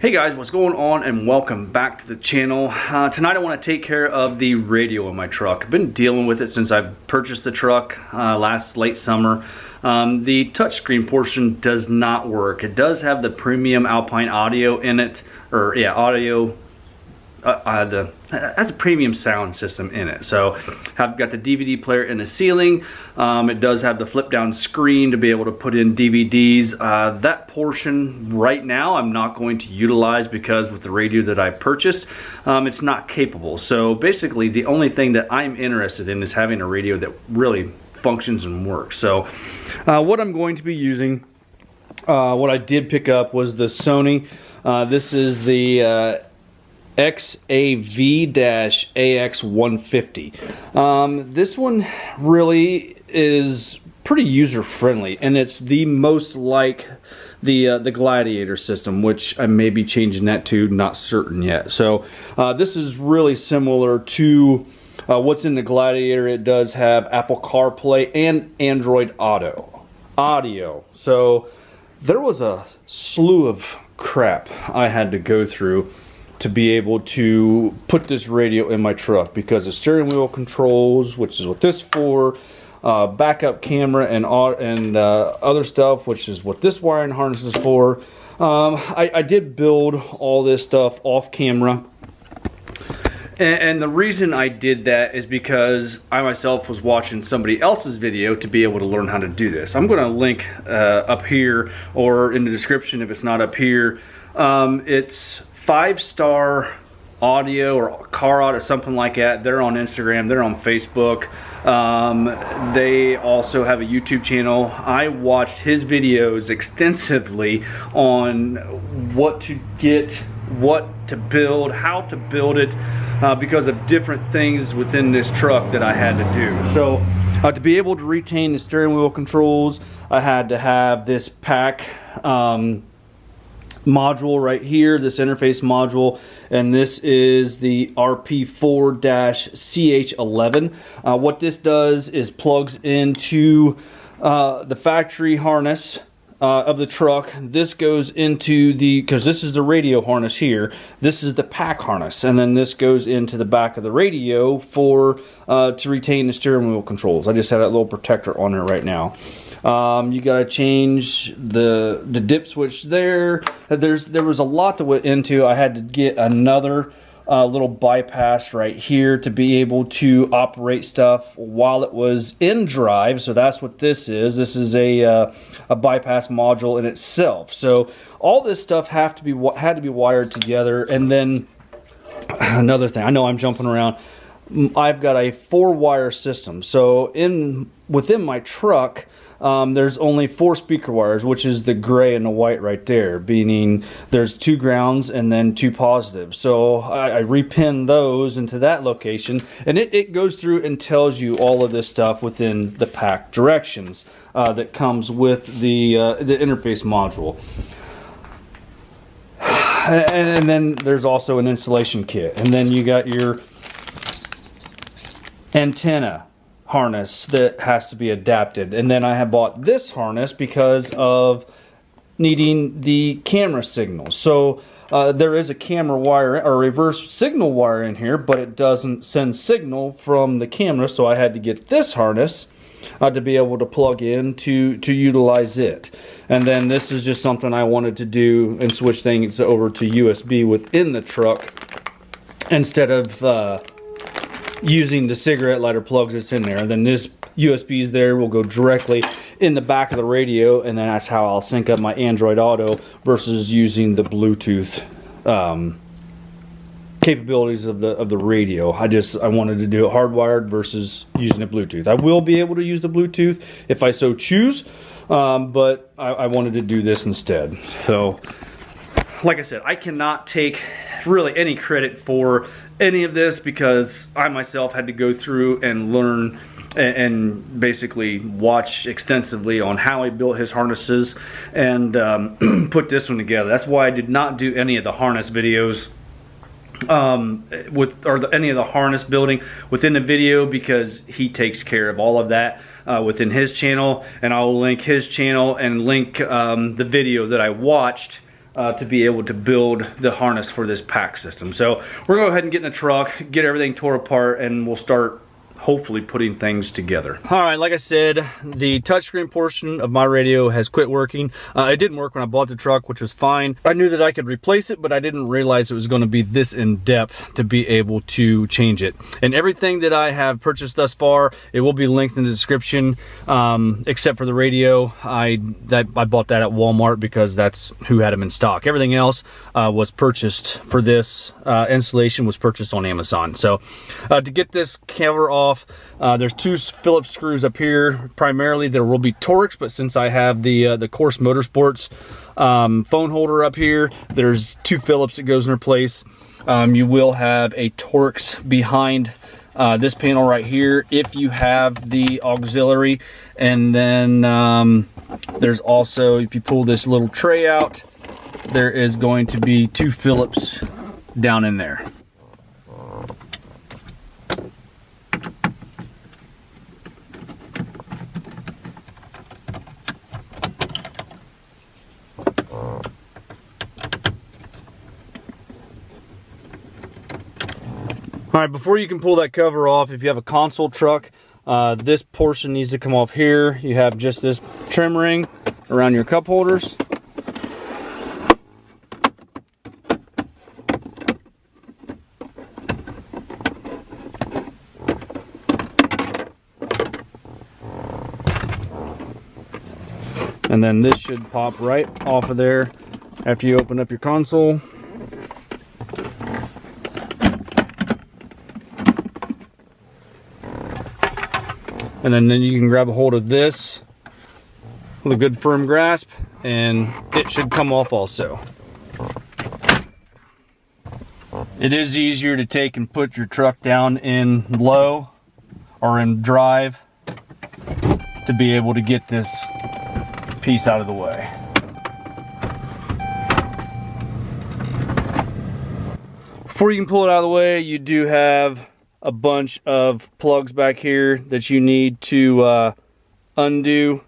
Hey guys, what's going on, and welcome back to the channel. Tonight I want to take care of the radio in my truck. I've been dealing with it since I've purchased the truck late summer. The touchscreen portion does not work. It does have the premium Alpine audio in it, or yeah, audio. It has a premium sound system in it. So I've got the DVD player in the ceiling. It does have the flip down screen to be able to put in DVDs. That portion right now I'm not going to utilize because with the radio that I purchased, it's not capable. So basically the only thing that I'm interested in is having a radio that really functions and works. So what I'm going to be using, what I did pick up was the Sony. This is the AX150. This one really is pretty user friendly, and it's the most like the Gladiator system, which I may be changing that to, not certain yet. So this is really similar to what's in the Gladiator. It does have Apple CarPlay and Android Audio. So there was a slew of crap I had to go through to be able to put this radio in my truck, because the steering wheel controls, which is what this is for, backup camera and other stuff, which is what this wiring harness is for. I did build all this stuff off camera, and the reason I did that is because I myself was watching somebody else's video to be able to learn how to do this. I'm going to link up here or in the description if it's not up here. It's 5-Star Audio or Car Audio, something like that. They're on Instagram, they're on Facebook. They also have a YouTube channel. I watched his videos extensively on what to get, what to build, how to build it, because of different things within this truck that I had to do. So to be able to retain the steering wheel controls, I had to have this pack module right here, this interface module, and this is the RP4-CH11. What this does is plugs into the factory harness of the truck. This goes into because this is the radio harness here, this is the pack harness, and then this goes into the back of the radio for to retain the steering wheel controls. I just have that little protector on it right now. You gotta change the dip switch there. There was a lot to went into. I had to get another little bypass right here to be able to operate stuff while it was in drive. So that's what this is. This is a bypass module in itself. So all this stuff had to be wired together. And then another thing, I know I'm jumping around. I've got a 4-wire system. So within my truck, there's only 4 speaker wires, which is the gray and the white right there, meaning there's 2 grounds and then 2 positives. So I repin those into that location, and it goes through and tells you all of this stuff within the pack directions that comes with the interface module. And then there's also an installation kit, and then you got your antenna harness that has to be adapted. And then I have bought this harness because of needing the camera signal. So there is a camera wire or reverse signal wire in here, but it doesn't send signal from the camera, so I had to get this harness to be able to plug in to utilize it. And then this is just something I wanted to do and switch things over to USB within the truck instead of using the cigarette lighter plugs that's in there. And then this USB is there, will go directly in the back of the radio, and then that's how I'll sync up my Android Auto versus using the Bluetooth capabilities of the radio. I wanted to do it hardwired versus using the Bluetooth. I will be able to use the Bluetooth if I so choose, but I wanted to do this instead. So like I said, I cannot take really any credit for any of this because I myself had to go through and learn and basically watch extensively on how he built his harnesses and put this one together. That's why I did not do any of the harness videos any of the harness building within the video, because he takes care of all of that within his channel, and I'll link his channel and link the video that I watched to be able to build the harness for this pack system. So we're gonna go ahead and get in the truck, get everything tore apart, and we'll start hopefully putting things together. All right, like I said, the touchscreen portion of my radio has quit working. It didn't work when I bought the truck, which was fine. I knew that I could replace it, but I didn't realize it was going to be this in depth to be able to change it. And everything that I have purchased thus far, it will be linked in the description, except for the radio. I bought that at Walmart because that's who had them in stock. Everything else was purchased for this installation, was purchased on Amazon. So to get this cover off, there's two Phillips screws up here. Primarily there will be Torx, but since I have the Course Motorsports phone holder up here, there's two Phillips that goes in place. You will have a Torx behind this panel right here if you have the auxiliary, and then there's also, if you pull this little tray out, there is going to be two Phillips down in there. All right, before you can pull that cover off, if you have a console truck, this portion needs to come off here. You have just this trim ring around your cup holders. And then this should pop right off of there after you open up your console. And then you can grab a hold of this with a good firm grasp, and it should come off also. It is easier to take and put your truck down in low or in drive to be able to get this piece out of the way. Before you can pull it out of the way, you do have a bunch of plugs back here that you need to undo.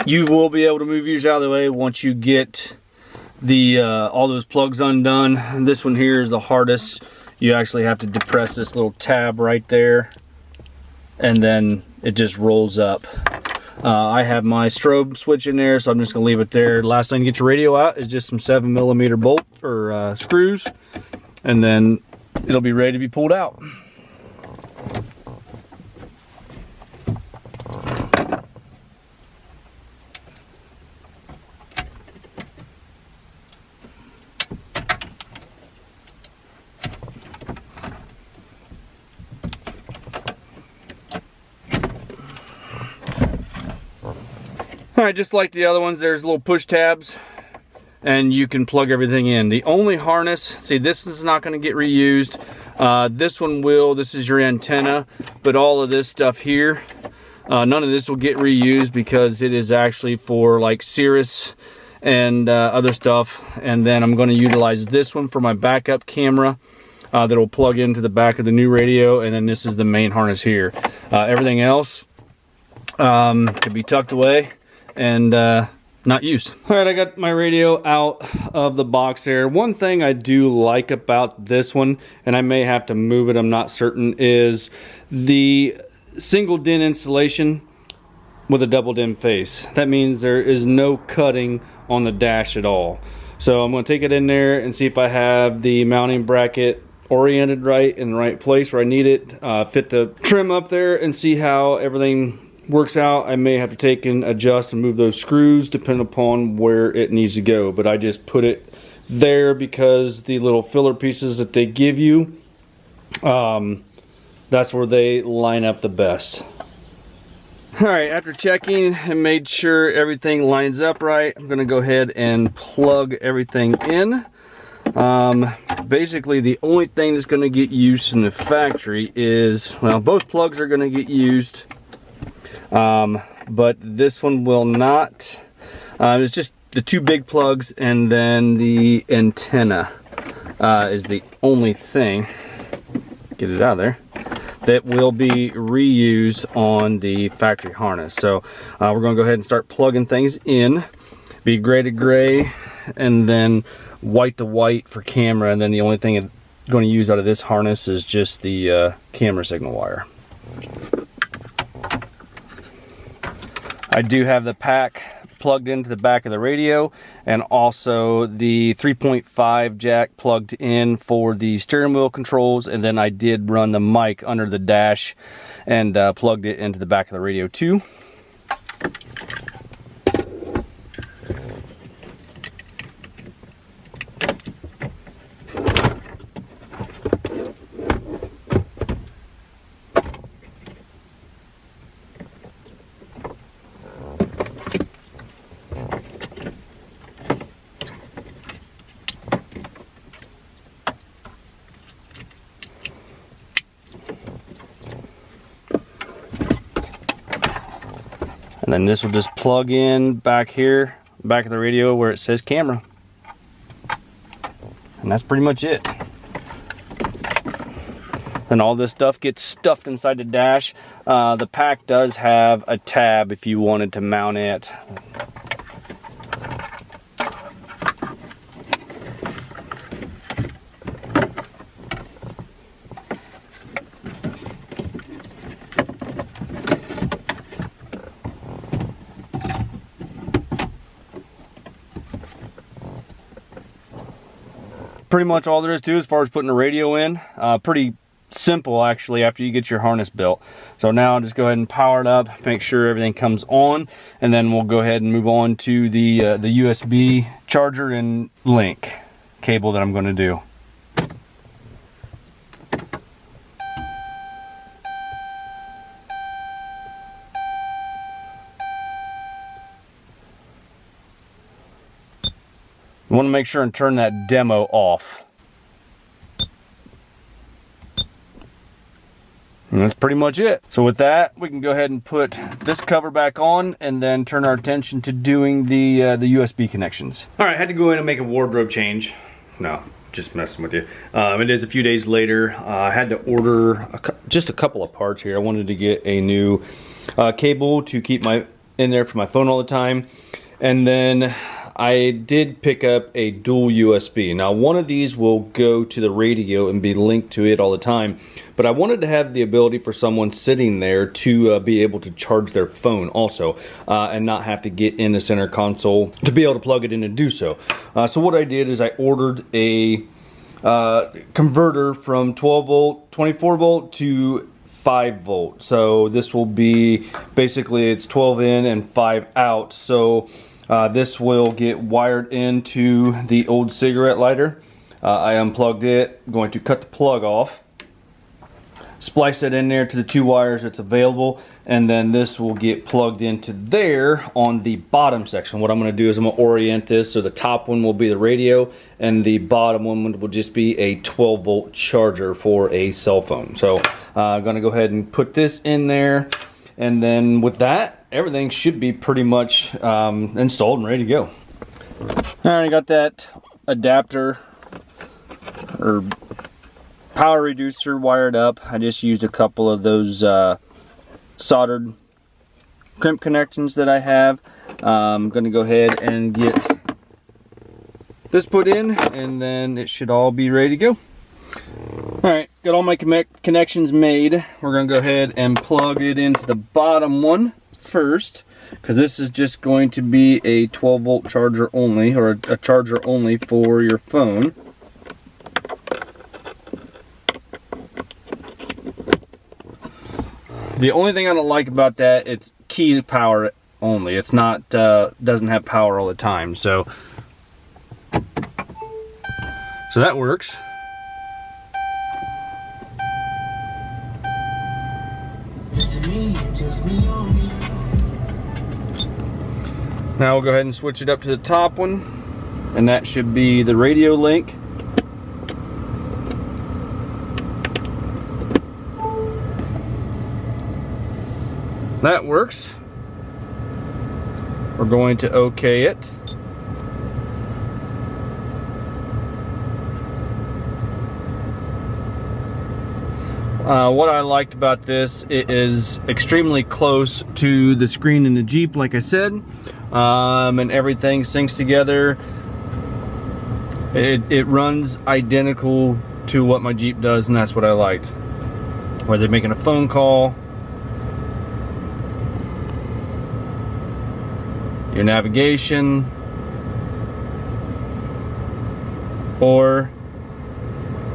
You will be able to move yours out of the way once you get the all those plugs undone. This one here is the hardest. You actually have to depress this little tab right there, and then it just rolls up. I have my strobe switch in there, so I'm just gonna leave it there. Last thing to get your radio out is just some 7mm bolt or screws, and then it'll be ready to be pulled out. Alright, just like the other ones, there's little push tabs and you can plug everything in. The only harness, see, this is not going to get reused. This one will. This is your antenna, but all of this stuff here, none of this will get reused because it is actually for like Cirrus and other stuff. And then I'm going to utilize this one for my backup camera that will plug into the back of the new radio, and then this is the main harness here. Everything else can be tucked away and not used. All right, I got my radio out of the box there. One thing I do like about this one, and I may have to move it, I'm not certain, is the single DIN installation with a double DIN face. That means there is no cutting on the dash at all. So I'm going to take it in there and see if I have the mounting bracket oriented right in the right place where I need it, fit the trim up there, and see how everything works out. I may have to take and adjust and move those screws depending upon where it needs to go, but I just put it there because the little filler pieces that they give you, that's where they line up the best. Alright, after checking and made sure everything lines up right, I'm going to go ahead and plug everything in. Basically the only thing that's going to get used in the factory is, well, both plugs are going to get used, but this one will not. It's just the two big plugs, and then the antenna is the only thing get it out of there, that will be reused on the factory harness. So we're going to go ahead and start plugging things in. Be gray to gray, and then white to white for camera, and then the only thing I'm going to use out of this harness is just the camera signal wire. I do have the pack plugged into the back of the radio, and also the 3.5 jack plugged in for the steering wheel controls, and then I did run the mic under the dash and plugged it into the back of the radio too. And then this will just plug in back here, back of the radio where it says camera. And that's pretty much it. And all this stuff gets stuffed inside the dash. The pack does have a tab if you wanted to mount it. Pretty much all there is to as far as putting a radio in. Pretty simple actually after you get your harness built. So now I'll just go ahead and power it up, make sure everything comes on, and then we'll go ahead and move on to the USB charger and link cable that I'm going to do. You want to make sure and turn that demo off. And that's pretty much it. So with that, we can go ahead and put this cover back on and then turn our attention to doing the USB connections. All right, I had to go in and make a wardrobe change. No, just messing with you. It is a few days later. I had to order just a couple of parts here. I wanted to get a new cable to keep in there for my phone all the time. And then I did pick up a dual USB. Now one of these will go to the radio and be linked to it all the time, but I wanted to have the ability for someone sitting there to be able to charge their phone also, and not have to get in the center console to be able to plug it in and do so. So what I did is I ordered a converter from 12 volt, 24 volt to 5 volt. So this will be basically, it's 12 in and 5 out. So this will get wired into the old cigarette lighter. I unplugged it, I'm going to cut the plug off, splice it in there to the 2 wires that's available, and then this will get plugged into there on the bottom section. What I'm going to do is I'm going to orient this so the top one will be the radio and the bottom one will just be a 12 volt charger for a cell phone. So I'm going to go ahead and put this in there, and then with that, everything should be pretty much installed and ready to go. Alright, I got that adapter or power reducer wired up. I just used a couple of those soldered crimp connections that I have. I'm going to go ahead and get this put in, and then it should all be ready to go. Alright, got all my connections made. We're going to go ahead and plug it into the bottom one first, because this is just going to be a 12 volt charger only, or a charger only for your phone. The only thing I don't like about that, it's key to power only. It's not doesn't have power all the time, so that works. Now we'll go ahead and switch it up to the top one, and that should be the radio link. That works. We're going to OK it. What I liked about this, it is extremely close to the screen in the Jeep, like I said, and everything syncs together. It runs identical to what my Jeep does, and that's what I liked. Whether they're making a phone call, your navigation, or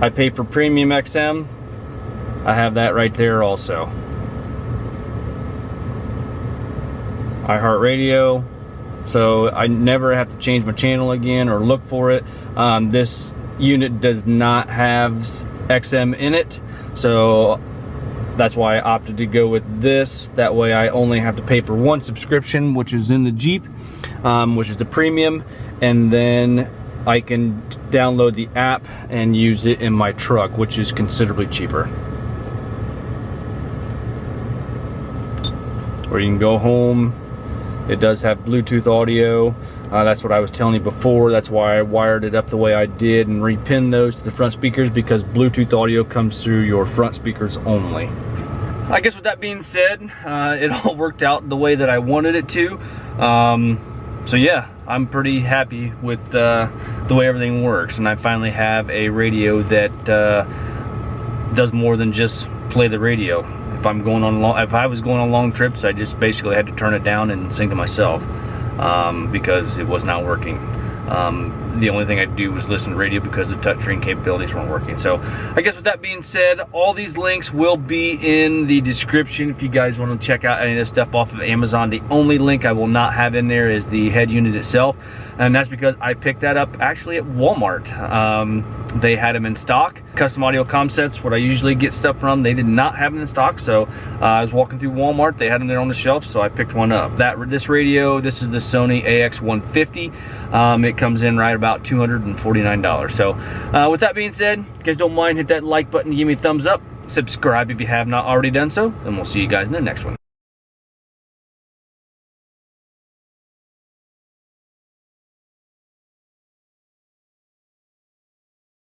I pay for Premium XM, I have that right there also. iHeartRadio, so I never have to change my channel again or look for it. This unit does not have XM in it, so that's why I opted to go with this. That way I only have to pay for one subscription, which is in the Jeep, which is the Premium, and then I can download the app and use it in my truck, which is considerably cheaper. Or you can go home. It does have Bluetooth audio. That's what I was telling you before. That's why I wired it up the way I did and repinned those to the front speakers, because Bluetooth audio comes through your front speakers only. I guess with that being said, it all worked out the way that I wanted it to. So yeah, I'm pretty happy with the way everything works, and I finally have a radio that does more than just play the radio. If I was going on long trips, I just basically had to turn it down and sing to myself because it was not working. The only thing I do was listen to radio because the touchscreen capabilities weren't working. So I guess with that being said, all these links will be in the description if you guys want to check out any of this stuff off of Amazon. The only link I will not have in there is the head unit itself, and that's because I picked that up actually at Walmart. They had them in stock. Custom Audio Concepts, what I usually get stuff from, they did not have them in stock, so I was walking through Walmart, they had them there on the shelf, so I picked one up. This radio, this is the Sony AX150. It comes in right about $249. So with that being said, if you guys don't mind, hit that like button, give me a thumbs up, subscribe if you have not already done so, and we'll see you guys in the next one.